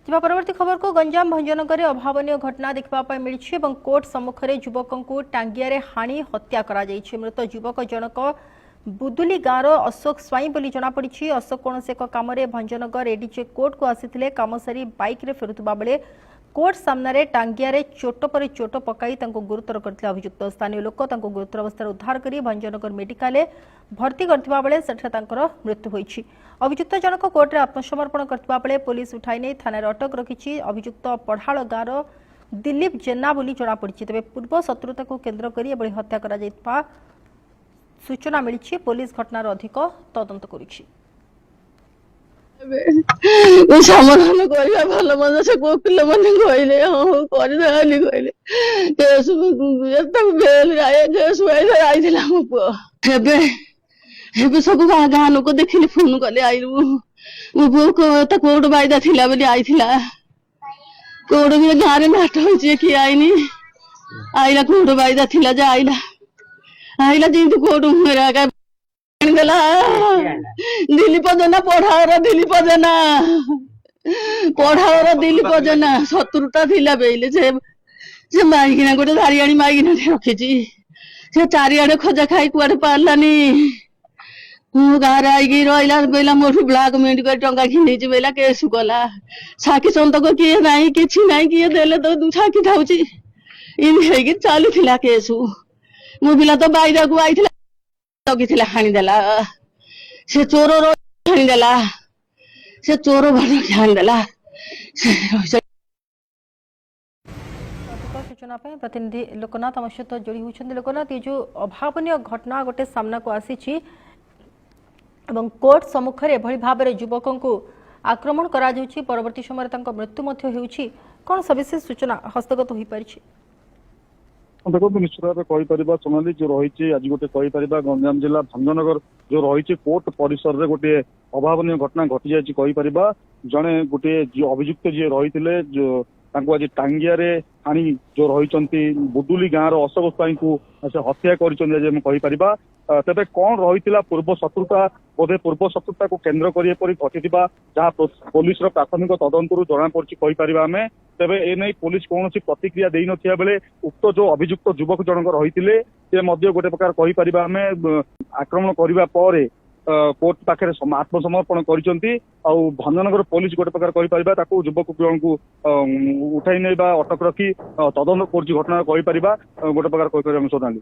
जा परवर्ती खबर को गंजाम भंजनगर अभावन घटना देखा मिली और कोर्ट सम्मुखें युवक को टांगिया हाणी हत्या कर मृत युवक जनक बुदुली गाँव अशोक स्वाई बोली जमापड़ी। अशोक कौन एक कम भंजनगर एडीजे कोर्ट को आसी कम सारी बाइक रे फेरुवा बेले कोर्ट सामने टांगिया चोट पर चोट पकाई गुरुतर करते अभियुक्त। स्थानीय लोक गुरुतर अवस्था उद्धार कर भंजनगर मेडिकल भर्ती करथिबा बेले सेठे मृत्यु होईछि। अभियुक्त जनक कोर्ट में आत्मसमर्पण करथिबा बेले पुलिस उठाई नहीं थाना अटक रखिछि। अभियुक्त पढ़ाड़ गाँव दिलीप जेना बोली जमापड़ी। तेज पूर्व शत्रुता को केन्द्र कर हत्या कर सूचना मिली। पुलिस घटनार अधिक तदंत करुछि। समाधान करवा भल मन से को पिला माने कहले हां कर देली कहले केस बेल आए केस वाइले आइथिला मो पुओ हेबे सब गाँ लोक देखिले फोन कले आइलु मो पुओ को त कोड बाइदा थिला बोली आइथिला कोड भी गाँ रे नाट होची कि आइनी आइला कोड बाइदा थिला जे आइला आइला जे कोड मेरा का दिलीप जना दिलीप जना शत्रुता थिला बेले से माइकिना गोटे धारियाणी माइकिना रखी से चारिआडे खोजा खाई कुआडे पारलानी गाँव आई रहा बेला मोठू ब्लाकमेल कर टंका घिनी बेला केस गला साखी संतक किए ना कि ना किए देले तो साखी थाउची इन चली केस मो पिला तो बाइरा को आई हाणीदेला से चोर हाणीदेला से चोर हाणीदेला। सूचना प्रतिनिधि लोकनाथ आम सहित जोड़ी होती। लोकनाथ ये जो अभावन घटना गोटे सामना को आसी कोर्ट सम्मुखें एभली भाव युवक को आक्रमण करा परवर्ती समय मृत्यु होउछि कौन सविशेष सूचना हस्तगत हो पारिछि? देखो निश्चित भाव कहीपर सोनाली जो रही आज गोटे कहीपर गंजाम जिला भंजनगर जो रही कोर्ट परिसर में गोटे अभावन घटना घटी जापर जड़े गोटे अभियुक्त जी रही जो आज टांगिया हाणी जो रही बुदुली गाँव अशोक स्वाई को हत्या कर तेरे कौन रही पूर्व शत्रुता बोधे पूर्व शत्रुता को केन्द्र कर घटी जहाँ पुलिस प्राथमिक तदंतर जना पड़ी आम तेरे एने पुलिस कौन प्रतिक्रिया दे ना बेले उक्त जो अभियुक्त युवक जनक रही गोटे प्रकार कहीपर आम आक्रमण करने पर कोर्ट पाखे आत्मसमर्पण कर भंजनगर पुलिस गोटे प्रकार कहीपर युवक जन को उठाई नहीं अटक रखी तदंत कर घटना कहीपर गोटे प्रकार कहीपर सोनाली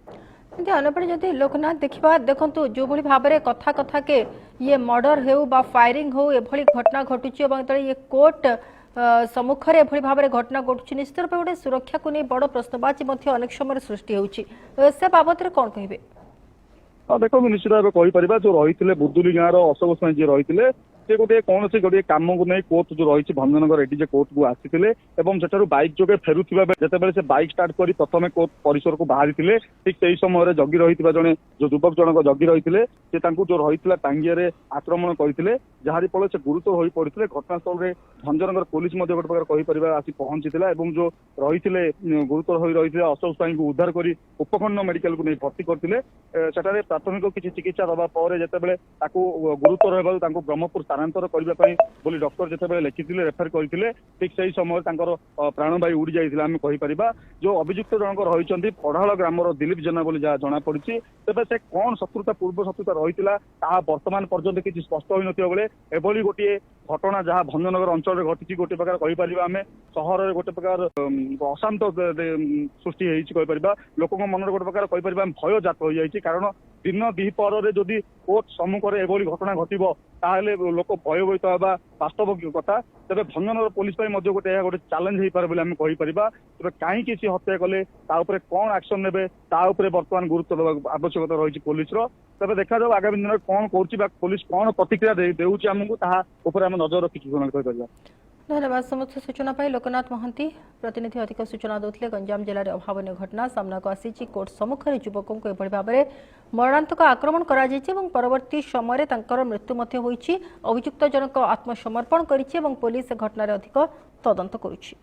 अन्यपटे जदि लोकनाथ देखा देखु जो भाव में कथा कथा के ये मर्डर हो फायरिंग हो एभली घटना घटुची ये कोर्ट सम्मुखें एभली भाव में घटना घटुची निश्चित रूप गोटे सुरक्षा को नहीं बड़ प्रश्नवाची अनेक समय सृष्टि होउची से बाबद कौन कहे? देखो निश्चित भाव कहीपर जो रही बुदुली गाँव अशोक स्वाई जी रही से गोटे कौन से गोटे कम को नहीं कोर्ट जो रही भंजनगर एडीजे कोर्ट को आसी बाइक जोगे फेरुवा जिते से बाइक स्टार्ट कर प्रथम कोर्ट परिसर को बाहरी ठीक से समय जगी रही जड़े जो युवक जनक जगी रही से जो रही टांगिया आक्रमण करते जहारी फल से गुरुतर हो पड़ते घटनास्थल में भंजनगर पुलिस गोटे प्रकार कहीपर आसी पहुंची जो रही गुरुतर हो रही अशोक स्वाई को उद्धार कर उपखंड मेडिकल को नहीं भर्ती करते प्राथमिक किसी चिकित्सा दवा जिते गुरुतर हो ब्रह्मपुर स्थानांतर करने डॉक्टर जिते लिखी रेफर करते ठीक से समय प्राणवायु उड़ी जाता आम कहीपर जो अभियुक्त जनक रही पढ़ाड़ ग्रामर दिलीप जेना बोली जहाँ जमापड़ी तेज से कौन शत्रुता पूर्व शत्रुता रही बर्तमान पर्यंत किसी स्पष्ट हो नभली गोटे घटना जहाँ भंजनगर अंचल घटी गोटे प्रकार कहीपर आम सहर में गोटे प्रकार अशांत सृष्टि कहीपर लोक मन गोटे प्रकार कहीपर भय जात हो जाए कारण दिन द्विपहर जदि कोर्ट सम्मुखें एभली घटना घटव ताहले लोक भयभीत होगा वास्तव कथा तेज भंजनगर पुलिस गोटे गोटे चैलेंज हो पारे आम कहीपर तेज कहीं किसी हत्या कले कौन एक्शन ने बर्तमान गुरुत्व आवश्यकता रही पुलिस तेज देखा जाऊ आगामी दिन में कौन कर पुलिस कौन प्रतिक्रिया देउछि आमको ताहा आम नजर रखी कहीपर। धन्यवाद समस्त सूचना पाई लोकनाथ महांती प्रतिनिधि अधिक सूचना देते गंजाम जिले में अभावन घटना सामना को आसी कोर्ट सम्मुखें युवकों को एभली भाव में मरणांतक आक्रमण करा परवर्ती समय मृत्यु होती अभियुक्त जनक आत्मसमर्पण कर पुलिस घटना अधिक तदंत करुछि।